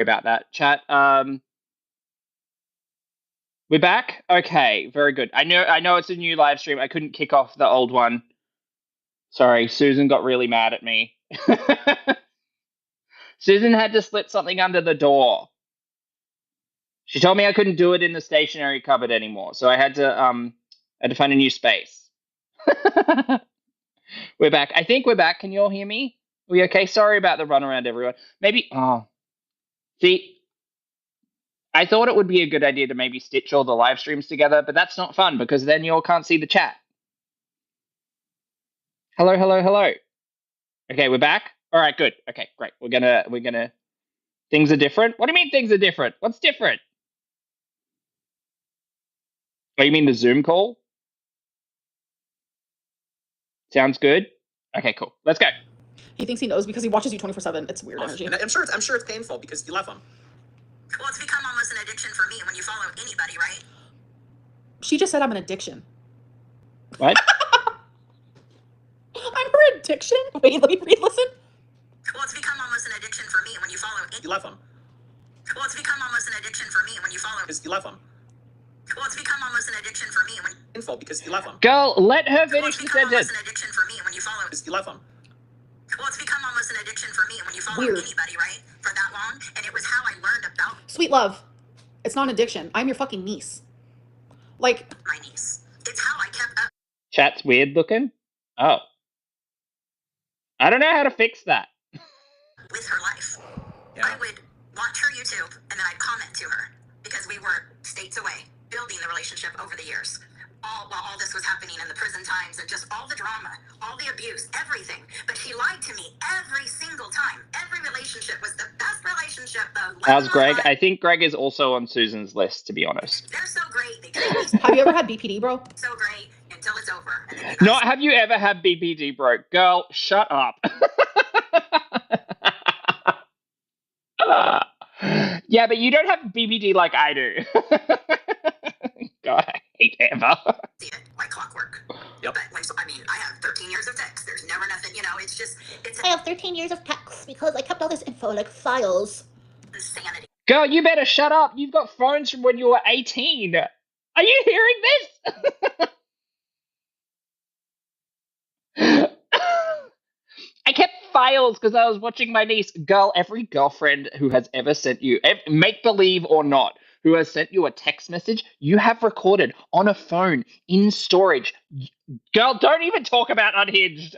about that. Chat, we're back? Okay, very good. I know it's a new live stream. I couldn't kick off the old one. Sorry, Susan got really mad at me. Susan had to slip something under the door. She told me I couldn't do it in the stationery cupboard anymore, so I had to find a new space. We're back. I think we're back. Can you all hear me? Are we okay? Sorry about the runaround, everyone. Maybe. See, I thought it would be a good idea to maybe stitch all the live streams together, but that's not fun because then you all can't see the chat. Hello, hello, hello. Okay, we're back. All right, good. Okay, great. We're gonna. Things are different. What do you mean things are different? What's different? Oh, you mean the Zoom call? Sounds good. Okay, cool. Let's go. He thinks he knows because he watches you 24/7. It's weird energy. And I'm sure it's painful because you love him. Well, it's become almost an addiction for me when you follow anybody, right? She just said I'm an addiction. What? I'm her addiction? Wait, let me listen. Well, it's become almost an addiction for me when you follow You love him. Well, it's become almost an addiction for me when you follow Because you love him. Well, it's become almost an addiction for me when Painful because you love him. Girl, let her Well, finish it's the become almost sentence. an addiction for me when you follow Because you love him. Well, it's become almost an addiction for me when you follow Weird. anybody, right? For that long, and it was how I learned about Sweet love. It's not an addiction. I'm your fucking niece. Like, my niece. It's how I kept up Chat's weird looking. Oh. I don't know how to fix that. with her life. Yeah. I would watch her YouTube, and then I'd comment to her because we were states away, building the relationship over the years. While all this was happening in the prison times and just all the drama, all the abuse, everything. But she lied to me every single time. Every relationship was the best relationship. How's Greg? I think Greg is also on Susan's list, to be honest. They're so great. They treat me have you ever had BPD, bro? so great until it's over. And then you guys Not have you ever had BPD, bro? Girl, shut up. Yeah, but you don't have BPD like I do. God, I hate Amber. see it like clockwork. Yep. But like, so, I mean, I have 13 years of text. There's never nothing, it's just, it's I have 13 years of text because I kept all this info, like files. insanity. Girl, you better shut up. You've got phones from when you were 18. Are you hearing this? I kept files because I was watching my niece. Girl, every girlfriend who has ever sent you, make believe or not, who has sent you a text message, you have recorded on a phone in storage. Girl, don't even talk about Unhinged.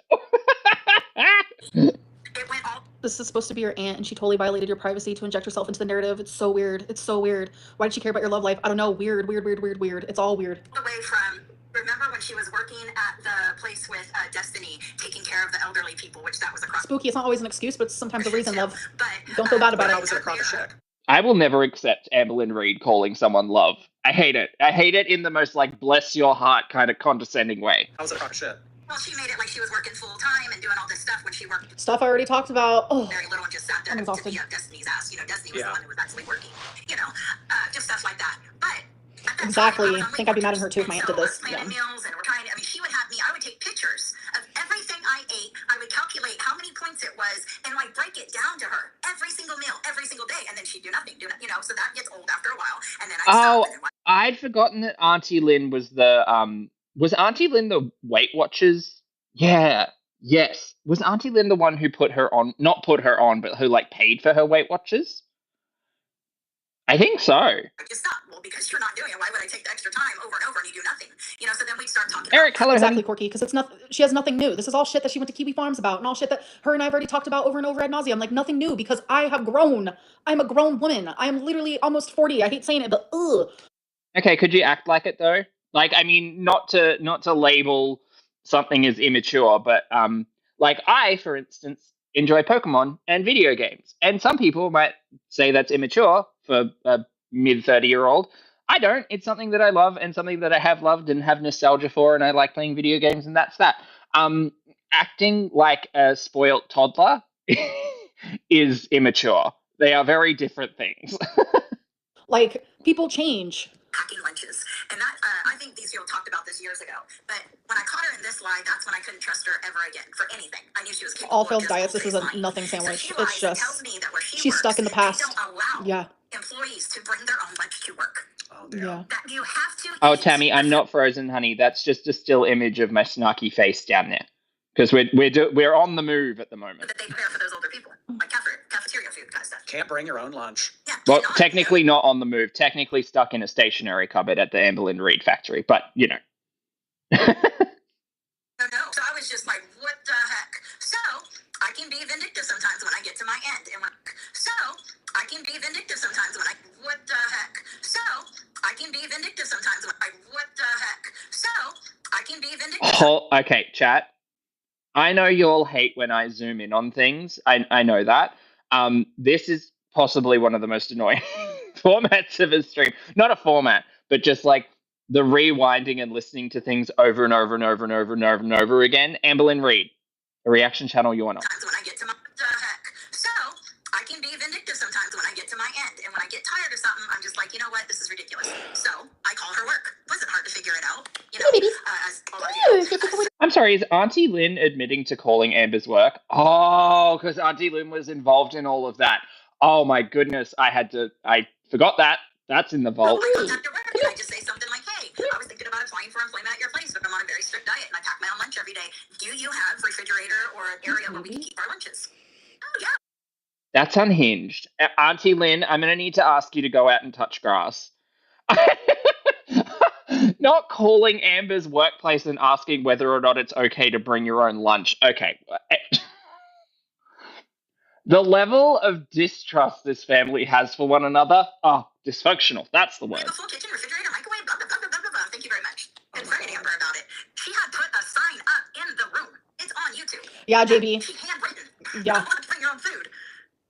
It went all This is supposed to be your aunt, and she totally violated your privacy to inject herself into the narrative. It's so weird. It's so weird. Why did she care about your love life? I don't know. Weird, weird, weird, weird, weird. It's all weird. the way from, remember when she was working at the place with Destiny, taking care of the elderly people, which that was across. Spooky. It's not always an excuse, but it's sometimes a reason, love. But Don't feel bad about But it. I was in a crock of shit. I will never accept Amberlyn Reed calling someone love. I hate it. I hate it in the most, like, bless your heart kind of condescending way. I was in a crock of shit. Well, she made it like she was working full time and doing all this stuff when she worked Stuff I already talked about. Oh, very little and just sat there I'm to exhausted. be up Destiny's ass. Destiny was Yeah. the one who was actually working. Just stuff like that. But at that Exactly. time, I was on I think I'd be mad at her Weight too if my aunt did Watchers, this. and so I was planning meals, and we're trying to. I mean, she would have me. I would take pictures of everything I ate. I would calculate how many points it was, and like break it down to her every single meal, every single day, and then she'd do nothing. So that gets old after a while, and then I Oh, stop. And then I'd forgotten that Auntie Lynn was the, was Auntie Lynn the Weight Watchers? Yeah. Yes. Was Auntie Lynn the one who put her on, not put her on, but who, like, paid for her Weight Watchers? I think so. I just stop. Well, because you're not doing it, why would I take the extra time over and over and you do nothing? So then we'd start talking. Eric, hello, Exactly, honey. Corky, because it's not. She has nothing new. This is all shit that she went to Kiwi Farms about, and all shit that her and I've already talked about over and over ad nauseum. Like nothing new because I have grown. I'm a grown woman. I am literally almost 40. I hate saying it, but ugh. Okay, could you act like it though? Like, I mean, not to label something as immature, but like I, for instance, enjoy Pokemon and video games, and some people might say that's immature for a mid-30-year-old. I don't. It's something that I love and something that I have loved and have nostalgia for, and I like playing video games, and that's that. Acting like a spoilt toddler is immature. They are very different things. Like people change. Packing lunches, and that I think these people talked about this years ago. But when I caught her in this lie, that's when I couldn't trust her ever again for anything. I knew she was capable All of failed just diets. This is a lying. nothing So sandwich. she It's lies and tells just me that where she she's works, stuck in the past. they don't allow Yeah. employees to bring their own lunch to work. Oh, damn. Yeah. That you have to Oh, eat Tammy, I'm not frozen, honey. That's just a still image of my snarky face down there. Because we're on the move at the moment. that they prepare for those older people, like cafeteria food kind of stuff. Can't bring your own lunch. Yeah, Well, cannot, technically not on the move. Technically stuck in a stationary cupboard at the Amberlyn Reed factory. But, you know. No. So I was just like, what the heck? So I can be vindictive sometimes when I get to my end. And so I can be vindictive sometimes when what the heck? So I can be vindictive sometimes when what the heck? So I can be vindictive. Okay, chat. I know you all hate when I zoom in on things. I know that. This is possibly one of the most annoying formats of a stream. Not a format, but just like the rewinding and listening to things over and over and over and over and over and over again. Amberlyn Reed, a reaction channel you're not. When I get to my what the heck? So I can be vindictive sometimes when I get to my end. And when I get tired of something, I'm just like, you know what? This is ridiculous. So I call her work. It wasn't hard to figure it out. You know, I'm sorry, is Auntie Lynn admitting to calling Amber's work? Oh, because Auntie Lynn was involved in all of that. Oh my goodness, I forgot that. That's in the vault. I contact your work and I just say something like, hey, I was thinking about applying for employment at your place, but I'm on a very strict diet and I pack my own lunch every day. Do you have a refrigerator or an area where we can keep our lunches? Oh, yeah. That's unhinged. Auntie Lynn, I'm going to need to ask you to go out and touch grass. Not calling Amber's workplace and asking whether or not it's okay to bring your own lunch. Okay. The level of distrust this family has for one another, dysfunctional. That's the We word. have a full kitchen, refrigerator, microwave, blah, blah, blah, blah, blah, blah. Thank you very much. Confronted Amber about it. She had put a sign up in the room. It's on YouTube. Yeah, JB. She handwritten. Yeah. You want to bring your own food.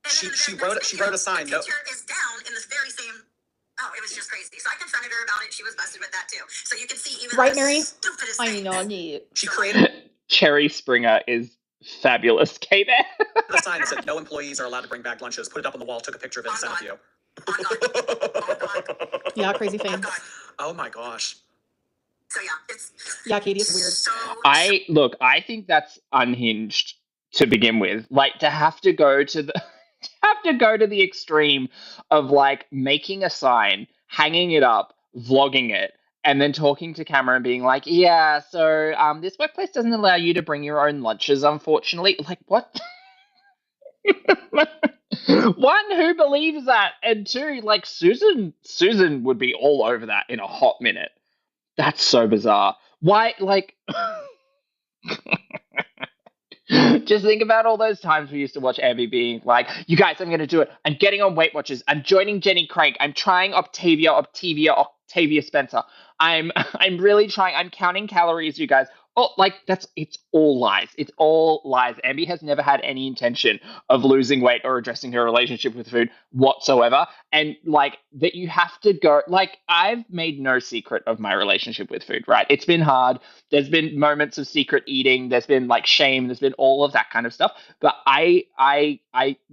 And She wrote a sign. The picture is down in this very same. Oh, it was just crazy. So I confronted her about it. She was busted with that too. So you can see even Right, the Mary? stupidest I thing. know, neat. She created Cherry Springer is fabulous. K-Bear. a sign that said no employees are allowed to bring back lunches. Put it up on the wall, took a picture of it, and sent it to you. Oh, God. Yeah, crazy Oh, thing. God. Oh my gosh. So yeah, it's Yeah, Katie, it's weird. so. I think that's unhinged to begin with. Like to have to go to the extreme of like making a sign, hanging it up, vlogging it, and then talking to camera and being like, yeah, so this workplace doesn't allow you to bring your own lunches, unfortunately. Like, what? One, who believes that? And two, like Susan would be all over that in a hot minute. That's so bizarre. Why, like... Just think about all those times we used to watch Amber being like, you guys, I'm going to do it. I'm getting on Weight Watchers. I'm joining Jenny Craig. I'm trying Octavia Spencer. I'm really trying. I'm counting calories, you guys. Oh, like it's all lies. It's all lies. Amber has never had any intention of losing weight or addressing her relationship with food whatsoever. And like that you have to go, like I've made no secret of my relationship with food, right? It's been hard. There's been moments of secret eating. There's been like shame. There's been all of that kind of stuff. But I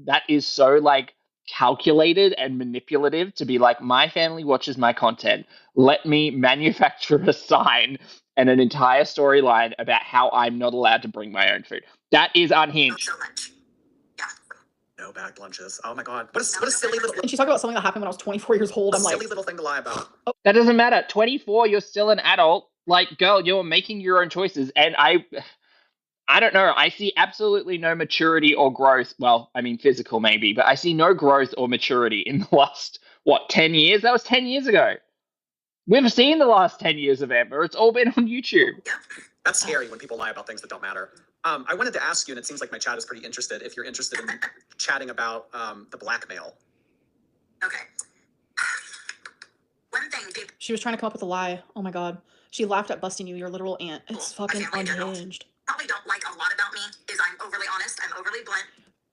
that is so like calculated and manipulative to be like, my family watches my content. Let me manufacture a sign and an entire storyline about how I'm not allowed to bring my own food. That is unhinged. So much. Yeah. No bagged lunches. Oh my god. What a silly little And she's talking about something that happened when I was 24 years old. I'm like, silly little thing to lie about. That doesn't matter. 24, you're still an adult. Like, girl, you're making your own choices. And I don't know. I see absolutely no maturity or growth. Well, I mean, physical maybe, but I see no growth or maturity in the last, 10 years? That was 10 years ago. We've seen the last 10 years of Amber. It's all been on YouTube. Yeah. That's scary when people lie about things that don't matter. I wanted to ask you, and it seems like my chat is pretty interested, if you're interested in chatting about the blackmail. Okay. One thing people. she was trying to come up with a lie. Oh my god. She laughed at busting you, your literal aunt. It's fucking unhinged. Probably don't like a lot about me is I'm overly honest. I'm overly blunt.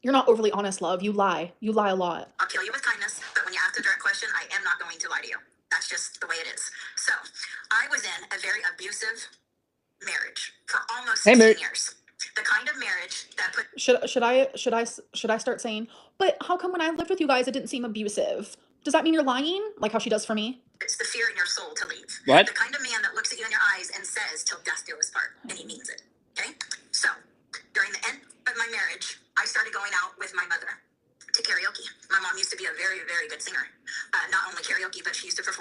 You're not overly honest, love. You lie. You lie a lot. I'll kill you with kindness, but when you ask a direct question, I am not going to lie to you. That's just the way it is. So, I was in a very abusive marriage for almost 16 years. The kind of marriage that put. Should I start saying, but how come when I lived with you guys it didn't seem abusive? Does that mean you're lying? Like how she does for me? It's the fear in your soul to leave. What? The kind of man that looks at you in your eyes and says, "Till death do us part," and he means it. Okay? So, during the end of my marriage, I started going out with my mother to karaoke. My mom used to be a very, very good singer. Not only karaoke, but she used to perform